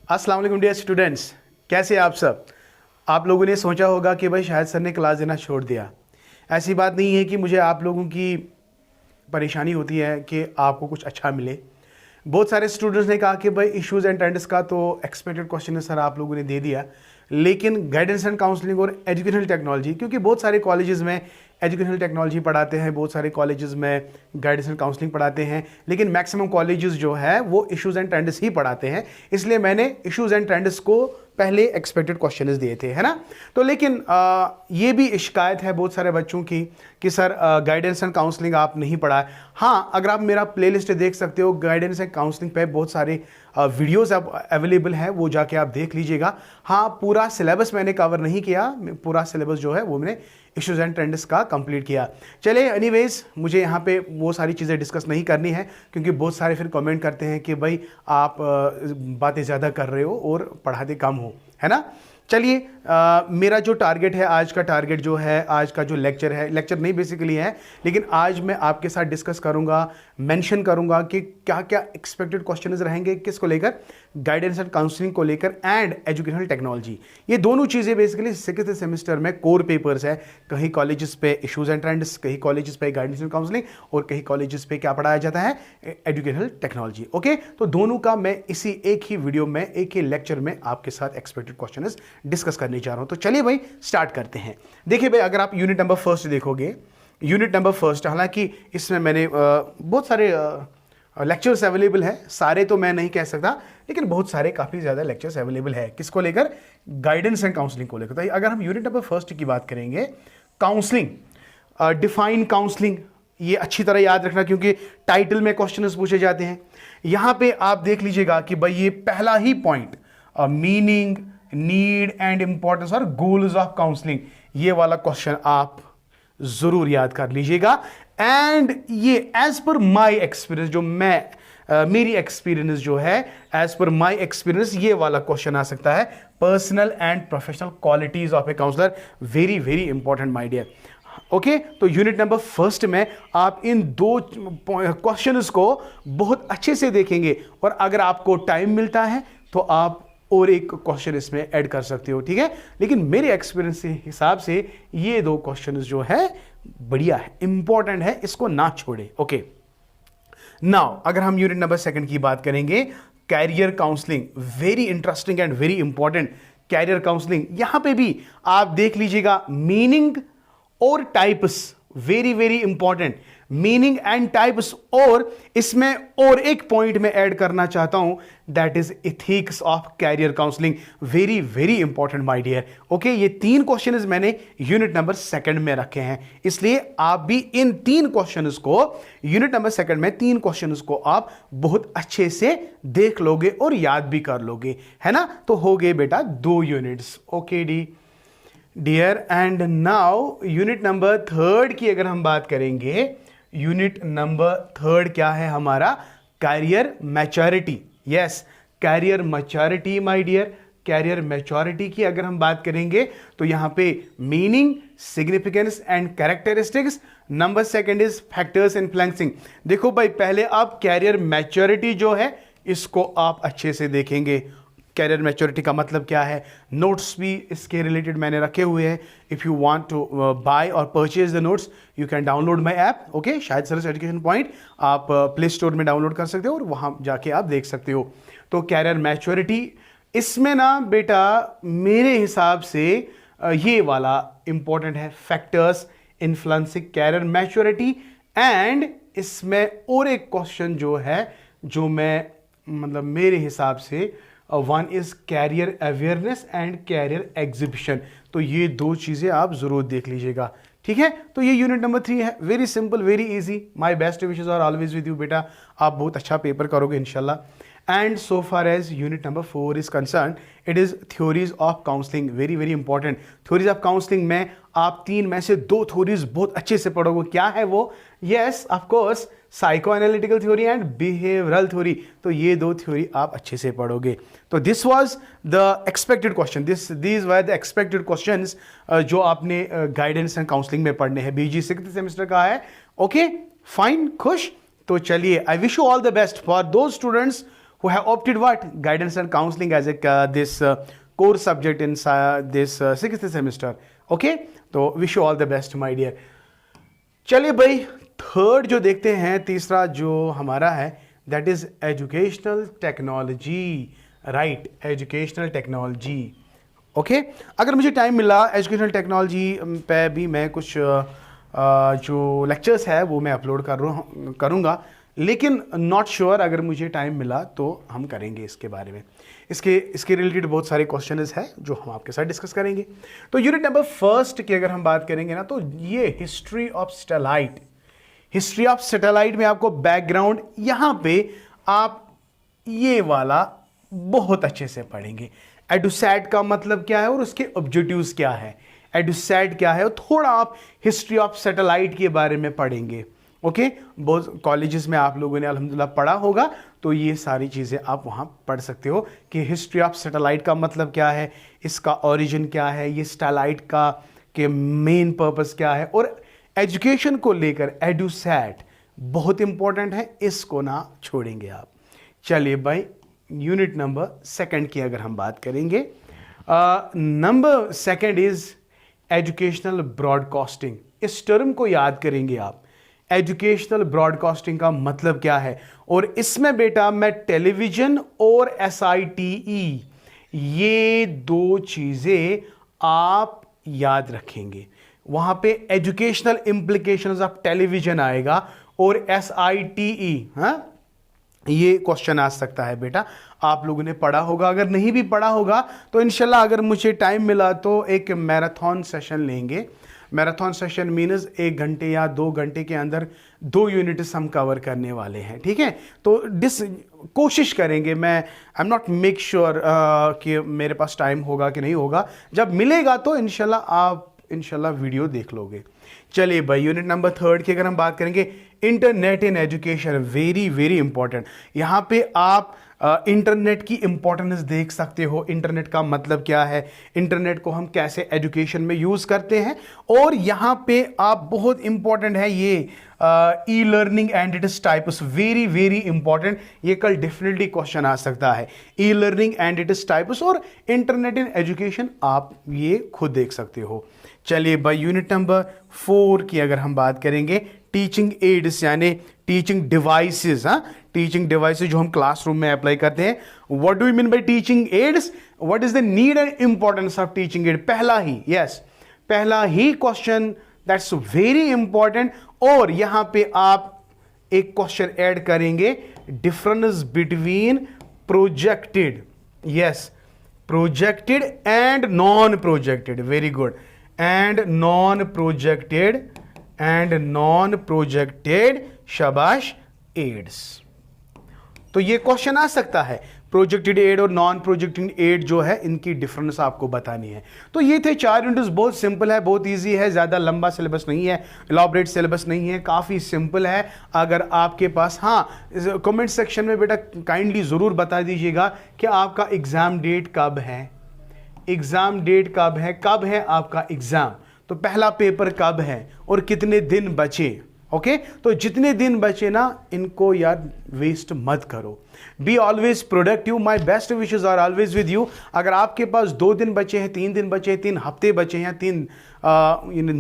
अस्सलाम वालेकुम dear students, कैसे आप सब। आप लोगों ने सोचा होगा कि भाई शायद सर ने क्लास देना छोड़ दिया। ऐसी बात नहीं है कि मुझे आप लोगों की परेशानी होती है कि आपको कुछ अच्छा मिले। बहुत सारे स्टूडेंट्स ने कहा कि भाई इश्यूज़ एंड ट्रेंड्स का तो एक्सपेक्टेड क्वेश्चन है सर आप लोगों ने दे दिया, लेकिन गाइडेंस एंड काउंसलिंग और एजुकेशनल टेक्नोलॉजी, क्योंकि बहुत सारे कॉलेजेस में एजुकेशनल टेक्नोलॉजी पढ़ाते हैं, बहुत सारे कॉलेजेस में गाइडेंस एंड काउंसलिंग पढ़ाते हैं, लेकिन मैक्सिमम कॉलेजेस जो है वो इश्यूज़ एंड ट्रेंड्स ही पढ़ाते हैं। इसलिए मैंने इश्यूज़ एंड ट्रेंड्स को पहले एक्सपेक्टेड क्वेश्चंस दिए थे, है ना। तो लेकिन ये भी शिकायत है बहुत सारे बच्चों की कि सर गाइडेंस एंड काउंसलिंग आप नहीं पढ़ाए। हाँ, अगर आप मेरा प्लेलिस्ट देख सकते हो, गाइडेंस एंड काउंसलिंग पे बहुत सारे वीडियोस अब अवेलेबल हैं, वो जाके आप देख लीजिएगा। हाँ, पूरा सिलेबस मैंने कवर नहीं किया, पूरा सिलेबस जो है वो मैंने इश्यूज एंड ट्रेंड्स का कंप्लीट किया। चलिए एनीवेज, मुझे यहाँ पे वो सारी चीज़ें डिस्कस नहीं करनी है, क्योंकि बहुत सारे फिर कमेंट करते हैं कि भाई आप बातें ज़्यादा कर रहे हो और पढ़ाते कम हो, है ना। चलिए, मेरा जो टारगेट है, आज का टारगेट जो है, आज का जो लेक्चर है, लेक्चर नहीं बेसिकली है, लेकिन आज मैं आपके साथ डिस्कस करूंगा, मेंशन करूंगा कि क्या क्या एक्सपेक्टेड क्वेश्चंस रहेंगे, किसको लेकर, गाइडेंस एंड काउंसलिंग को लेकर एंड एजुकेशनल टेक्नोलॉजी। ये दोनों चीज़ें बेसिकली 6th सेमेस्टर में कोर पेपर्स है। कहीं कॉलेजेस पे इश्यूज एंड ट्रेंड्स, कहीं कॉलेजेस पे गाइडेंस एंड काउंसलिंग, और कहीं कॉलेजेस पे क्या पढ़ाया जाता है, एजुकेशनल टेक्नोलॉजी। ओके, तो दोनों का मैं इसी एक ही वीडियो में, एक ही लेक्चर में आपके साथ एक्सपेक्टेड क्वेश्चंस डिस्कस करने जा रहा हूं। तो चलिए भाई स्टार्ट करते हैं। देखिए भाई, अगर आप यूनिट नंबर फर्स्ट देखोगे, यूनिट नंबर फर्स्ट, हालांकि इसमें मैंने बहुत सारे लेक्चर्स अवेलेबल है, सारे तो मैं नहीं कह सकता, लेकिन बहुत सारे काफ़ी ज़्यादा लेक्चर्स अवेलेबल है। किसको लेकर? गाइडेंस एंड काउंसलिंग को लेकर। तो अगर हम यूनिट नंबर फर्स्ट की बात करेंगे, काउंसलिंग, डिफाइन काउंसलिंग, ये अच्छी तरह याद रखना क्योंकि टाइटल में क्वेश्चंस पूछे जाते हैं। यहां पे आप देख लीजिएगा कि भाई ये पहला ही point, meaning, need and importance और गोल्स ऑफ काउंसलिंग, ये वाला क्वेश्चन आप जरूर याद कर लीजिएगा। एंड ये एज पर माय एक्सपीरियंस, जो मैं मेरी एक्सपीरियंस जो है, एज पर माय एक्सपीरियंस ये वाला क्वेश्चन आ सकता है। Personal and professional qualities of a counsellor, very very important my dear. Okay, तो यूनिट नंबर फर्स्ट में आप इन दो क्वेश्चंस को बहुत अच्छे से देखेंगे, और अगर आपको टाइम मिलता है तो आप और एक क्वेश्चन इसमें ऐड कर सकते हो, ठीक है। लेकिन मेरे एक्सपीरियंस के हिसाब से ये दो क्वेश्चंस जो है बढ़िया है, इंपॉर्टेंट है, इसको ना छोड़े। ओके, नाउ अगर हम यूनिट नंबर सेकंड की बात करेंगे, career counselling, very interesting and very important. Career counselling, यहां पे भी आप देख लीजिएगा, मीनिंग और types, very very important, meaning and types. और इसमें और एक पॉइंट में ऐड करना चाहता हूं, that is ethics of career counselling, very very important my dear. Okay, ये तीन क्वेश्चंस मैंने यूनिट नंबर सेकंड में रखे हैं, इसलिए आप भी इन तीन क्वेश्चंस को, यूनिट नंबर सेकंड में तीन क्वेश्चंस को आप बहुत अच्छे से देख लोगे और याद भी कर लोगे, है ना। तो हो गए बेटा 2 units. Okay dear, and now unit number third की अगर हम बात करेंगे, यूनिट नंबर थर्ड क्या है हमारा? Career maturity. Yes, career maturity my dear. Career maturity की अगर हम बात करेंगे तो यहां पे meaning, significance and characteristics. Number second is factors influencing. देखो भाई, पहले आप कैरियर मैच्योरिटी जो है इसको आप अच्छे से देखेंगे। कैरियर मैच्योरिटी का मतलब क्या है, नोट्स भी इसके रिलेटेड मैंने रखे हुए हैं। If you want to buy और purchase the notes, you can download my app. Okay, शायद सरस एजुकेशन पॉइंट आप प्ले स्टोर में डाउनलोड कर सकते हो और वहां जाके आप देख सकते हो। तो कैरियर मैच्योरिटी, इसमें ना बेटा मेरे हिसाब से ये वाला इंपॉर्टेंट है, factors influencing career maturity. And इसमें और एक क्वेश्चन जो है, जो मैं मतलब मेरे हिसाब से one is career awareness and career exhibition. तो ये दो चीजें आप जरूर देख लीजिएगा, ठीक है। तो ये यूनिट नंबर 3 है, very simple, very easy. My best wishes are always with you बेटा, आप बहुत अच्छा पेपर करोगे इंशाल्लाह। And so far as unit number 4 is concerned, it is theories of counseling, very very important. Theories of counseling में आप तीन में से दो theories बहुत अच्छे से पढ़ोगे। क्या है वो? Yes, of course, psychoanalytical theory and behavioral theory. तो ये दो theory आप अच्छे से पढ़ोगे। तो this was the expected question. These were the expected questions जो आपने guidance and counseling में पढ़ने हैं। BG 6th सेमेस्टर का है। Okay, fine, खुश। तो चलिए, I wish you all the best for those students who have opted what? Guidance and counseling as this course subject in this 6th semester. Okay, तो wish you all the best my dear. चलिए भाई, third जो देखते हैं, तीसरा जो हमारा है, that is educational technology. Right, educational technology. Okay, अगर मुझे टाइम मिला एजुकेशनल टेक्नोलॉजी पे भी मैं कुछ जो लेक्चर्स है वो मैं अपलोड करूँगा, लेकिन नॉट श्योर अगर मुझे टाइम मिला तो हम करेंगे इसके बारे में. इसके रिलेटेड बहुत सारे क्वेश्चंस हैं जो हम आपके साथ डिस्कस करेंगे. तो यूनिट नंबर फर्स्ट की अगर हम बात करेंगे ना, तो ये history of satellite. History of satellite में आपको बैकग्राउंड यहाँ पे आप ये वाला बहुत अच्छे से पढ़ेंगे. एडुसैट का मतलब क्या है और उसके ऑब्जेक्टिव्स क्या है, एडुसैट क्या है, और थोड़ा आप हिस्ट्री ऑफ सैटेलाइट के बारे में पढ़ेंगे. ओके, बहुत कॉलेजेस में आप लोगों ने अल्हम्दुलिल्लाह पढ़ा होगा, तो ये सारी चीज़ें आप वहाँ पढ़ सकते हो कि हिस्ट्री ऑफ सैटेलाइट का मतलब क्या है, इसका ओरिजिन क्या है, ये सैटेलाइट का के मेन पर्पस क्या है, और एजुकेशन को लेकर एडुसैट बहुत इंपॉर्टेंट है, इसको ना छोड़ेंगे आप. चलिए भाई, यूनिट नंबर सेकंड की अगर हम बात करेंगे, number second is educational broadcasting. इस टर्म को याद करेंगे आप. एजुकेशनल ब्रॉडकास्टिंग का मतलब क्या है, और इसमें बेटा मैं टेलीविजन और SITE ये दो चीजें आप याद रखेंगे. वहां पे एजुकेशनल इंप्लीकेशंस ऑफ टेलीविजन आएगा और SITE, हाँ, ये क्वेश्चन आ सकता है बेटा. आप लोगों ने पढ़ा होगा, अगर नहीं भी पढ़ा होगा तो इंशाल्लाह अगर मुझे टाइम मिला तो एक मैराथन सेशन लेंगे. मैराथन सेशन मीन्स 1 घंटे या 2 घंटे के अंदर 2 यूनिट्स हम कवर करने वाले हैं. ठीक है, तो कोशिश करेंगे. मैं I am not make sure कि मेरे पास टाइम होगा कि नहीं होगा. जब मिलेगा तो आप इंशाल्लाह वीडियो देख लोगे. चलिए भाई, यूनिट नंबर थर्ड की अगर हम बात करेंगे, internet in education. Very very important. यहाँ पे आप इंटरनेट की इंपॉर्टेंस देख सकते हो. इंटरनेट का मतलब क्या है, इंटरनेट को हम कैसे एजुकेशन में यूज करते हैं, और यहाँ पे आप बहुत इंपॉर्टेंट है ये e learning and its types. Very very important, ये कल डेफिनेटली क्वेश्चन आ सकता है. E learning and its types और इंटरनेट इन एजुकेशन आप ये खुद देख सकते हो. चलिए भाई, यूनिट नंबर 4 की अगर हम बात करेंगे, टीचिंग एड्स यानी टीचिंग डिवाइसेस. हाँ, टीचिंग डिवाइसेस जो हम क्लासरूम में अप्लाई करते हैं. What do you mean by teaching ads, what is the need and importance of teaching add. पहला ही क्वेश्चन, दैट्स वेरी इंपॉर्टेंट. और यहां पे आप एक क्वेश्चन ऐड करेंगे, difference between projected, yes, projected and non projected. Very good. And non projected शाबाश ads. तो ये क्वेश्चन आ सकता है. प्रोजेक्टेड एड और नॉन प्रोजेक्टेड एड जो है, इनकी डिफरेंस आपको बतानी है. तो ये थे 4 यूनिट्स. बहुत सिंपल है, बहुत इजी है, ज़्यादा लंबा सिलेबस नहीं है, इलाबरेट सिलेबस नहीं है, काफ़ी सिंपल है. अगर आपके पास, हाँ, कमेंट सेक्शन में बेटा काइंडली ज़रूर बता दीजिएगा कि आपका एग्ज़ाम डेट कब है. कब है आपका एग्ज़ाम, तो पहला पेपर कब है और कितने दिन बचे. ओके, तो जितने दिन बचे ना, इनको यार वेस्ट मत करो. Be always productive. My best wishes are always with you. अगर आपके पास 2 दिन बचे हैं, 3 दिन बचे हैं, 3 हफ्ते बचे हैं, 3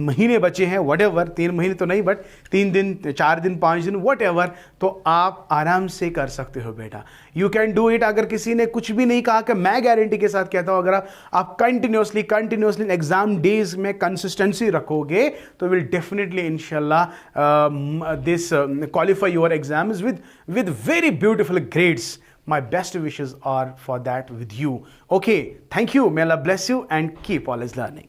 महीने बचे हैं, वट एवर, 3 महीने तो नहीं बट 3 दिन, 4 दिन, 5 दिन, वट एवर, तो आप आराम से कर सकते हो बेटा. You can do it. अगर किसी ने कुछ भी नहीं कहा, कि मैं गारंटी के साथ कहता हूं, अगर आप कंटिन्यूसली एग्जाम डेज में कंसिस्टेंसी रखोगे तो विल डेफिनेटली इंशाल्लाह this qualify your exams with very beautiful grades. My best wishes are for that with you. Okay, thank you. May Allah bless you and keep always learning.